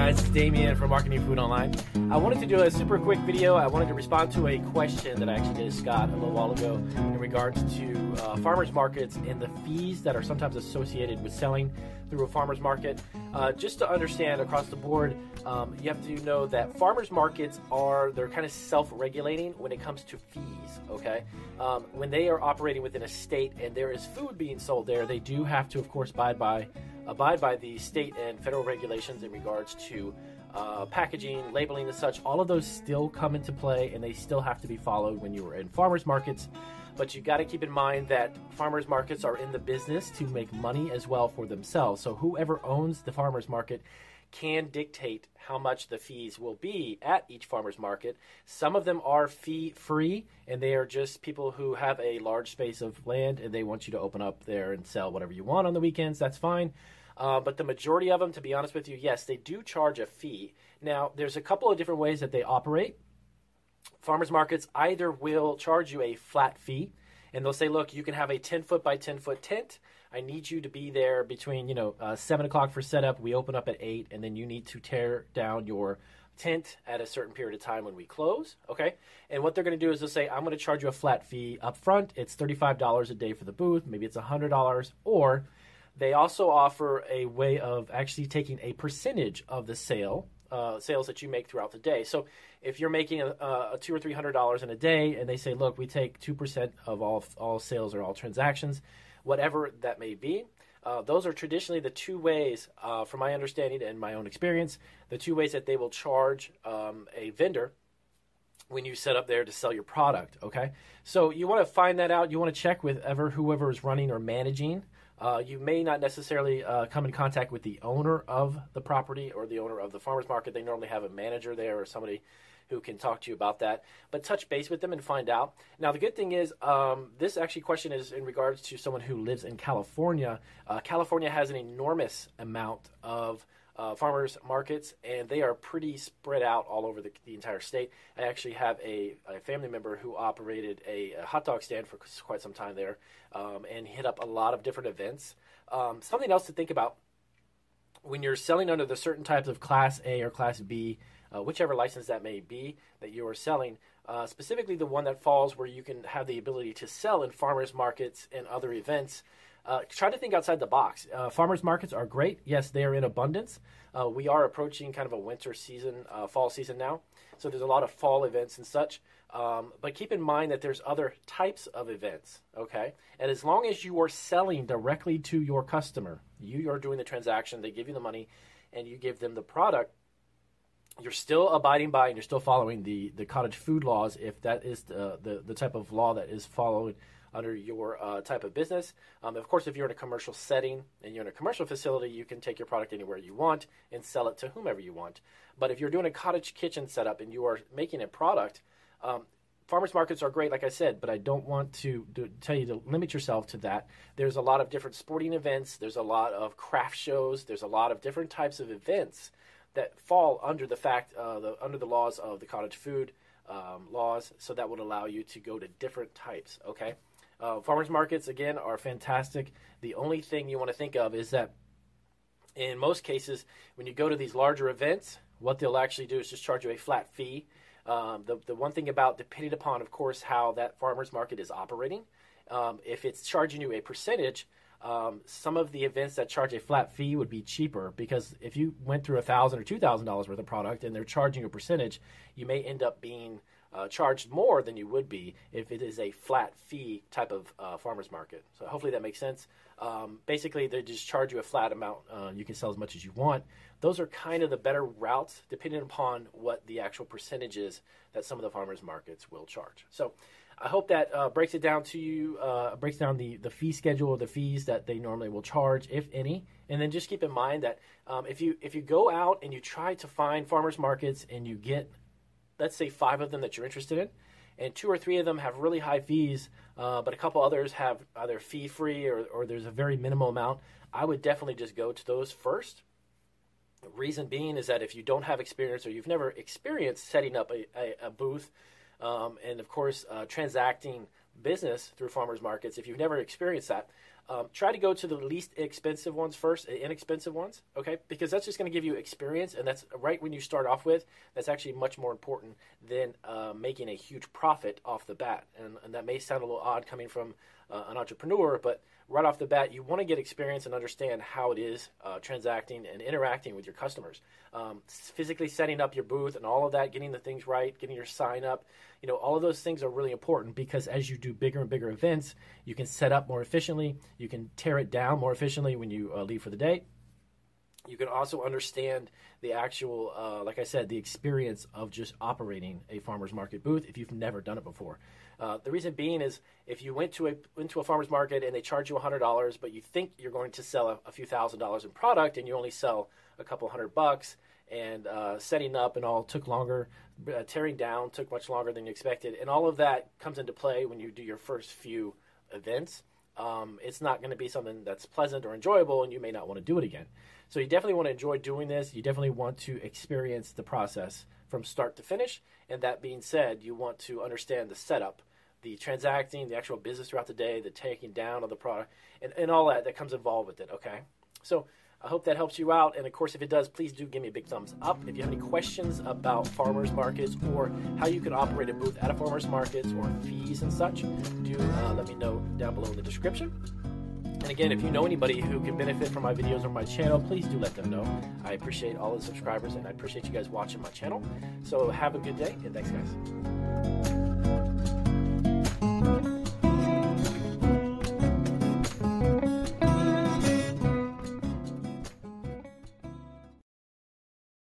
guys, it's Damien from Marketing Food Online. I wanted to do a super quick video. I wanted to respond to a question that I actually did Scott a little while ago in regards to farmers markets and the fees that are sometimes associated with selling through a farmers market. Just to understand across the board, you have to know that farmers markets they're kind of self-regulating when it comes to fees, okay? When they are operating within a state and there is food being sold there, they do have to, of course, abide by the state and federal regulations in regards to packaging, labeling and such. All of those still come into play and they still have to be followed when you are in farmers markets. But you got to keep in mind that farmers markets are in the business to make money as well for themselves. So whoever owns the farmers market can dictate how much the fees will be at each farmers market. Some of them are fee-free, and they are just people who have a large space of land and they want you to open up there and sell whatever you want on the weekends. That's fine. But the majority of them, to be honest with you, yes, they do charge a fee. Now, there's a couple of different ways that they operate. Farmers markets either will charge you a flat fee, and they'll say, look, you can have a 10-foot by 10-foot tent. I need you to be there between 7 o'clock for setup. We open up at 8, and then you need to tear down your tent at a certain period of time when we close, okay? And what they're going to do is they'll say, I'm going to charge you a flat fee up front. It's $35 a day for the booth. Maybe it's $100, or they also offer a way of actually taking a percentage of the sales that you make throughout the day. So if you're making a $200 or $300 in a day, and they say, look, we take 2% of all sales or all transactions, whatever that may be. Those are traditionally the two ways, from my understanding and my own experience, the two ways that they will charge a vendor when you set up there to sell your product, okay? So you want to find that out. You want to check with whoever is running or managing. You may not necessarily come in contact with the owner of the property or the owner of the farmer's market. They normally have a manager there or somebody who can talk to you about that. But touch base with them and find out. Now, the good thing is this actually question is in regards to someone who lives in California. California has an enormous amount of farmers markets, and they are pretty spread out all over the entire state. I actually have a family member who operated a hot dog stand for quite some time there, and hit up a lot of different events. Something else to think about when you're selling under the certain types of Class A or Class B, whichever license that may be that you are selling, specifically the one that falls where you can have the ability to sell in farmers markets and other events. Try to think outside the box. Farmers markets are great. Yes, they are in abundance. We are approaching kind of a winter season, fall season now. So there's a lot of fall events and such. But keep in mind that there's other types of events, okay? And as long as you are selling directly to your customer, you are doing the transaction, they give you the money, and you give them the product, you're still abiding by and you're still following the cottage food laws if that is the type of law that is followed under your type of business. Of course, if you're in a commercial setting and you're in a commercial facility, you can take your product anywhere you want and sell it to whomever you want. But if you're doing a cottage kitchen setup and you are making a product, farmers markets are great, like I said, but I don't want to tell you to limit yourself to that. There's a lot of different sporting events. There's a lot of craft shows. There's a lot of different types of events that fall under the laws of the cottage food laws, so that would allow you to go to different types, okay? Farmers markets, again, are fantastic. The only thing you want to think of is that in most cases, when you go to these larger events, what they'll actually do is just charge you a flat fee. The one thing about, depending upon, of course, how that farmers market is operating, if it's charging you a percentage, some of the events that charge a flat fee would be cheaper, because if you went through $1,000 or $2,000 worth of product and they're charging you a percentage, you may end up being charged more than you would be if it is a flat fee type of farmers market. So hopefully that makes sense. Basically, they just charge you a flat amount. You can sell as much as you want. Those are kind of the better routes, depending upon what the actual percentage is that some of the farmers markets will charge. So I hope that breaks it down to you, breaks down the fee schedule, or the fees that they normally will charge, if any. And then just keep in mind that if you go out and you try to find farmers markets and you get, let's say, 5 of them that you're interested in, and 2 or 3 of them have really high fees, but a couple others have either fee-free or there's a very minimal amount, I would definitely just go to those first. The reason being is that if you don't have experience or you've never experienced setting up a booth, and of course transacting business through farmers markets, if you've never experienced that, try to go to the least expensive ones first, inexpensive ones, okay? Because that's just going to give you experience, and that's right when you start off with. That's actually much more important than making a huge profit off the bat. And that may sound a little odd coming from an entrepreneur, but right off the bat, you want to get experience and understand how it is transacting and interacting with your customers. Physically setting up your booth and all of that, getting the things right, getting your sign up, all of those things are really important, because as you do bigger and bigger events, you can set up more efficiently, you can tear it down more efficiently when you leave for the day. You can also understand the actual, like I said, the experience of just operating a farmer's market booth if you've never done it before. The reason being is if you went to a farmer's market and they charge you $100, but you think you're going to sell a few $1,000s in product and you only sell a couple $100, and setting up and all took longer, tearing down took much longer than you expected, and all of that comes into play when you do your first few events. It's not going to be something that's pleasant or enjoyable, and you may not want to do it again. So you definitely want to enjoy doing this. You definitely want to experience the process from start to finish. And that being said, you want to understand the setup, the transacting, the actual business throughout the day, the taking down of the product, and all that comes involved with it, okay? So I hope that helps you out. And, of course, if it does, please do give me a big thumbs up. If you have any questions about farmers markets or how you can operate a booth at a farmers markets or fees and such, do let me know down below in the description. And again, if you know anybody who can benefit from my videos or my channel, please do let them know. I appreciate all the subscribers, and I appreciate you guys watching my channel. So have a good day, and thanks, guys.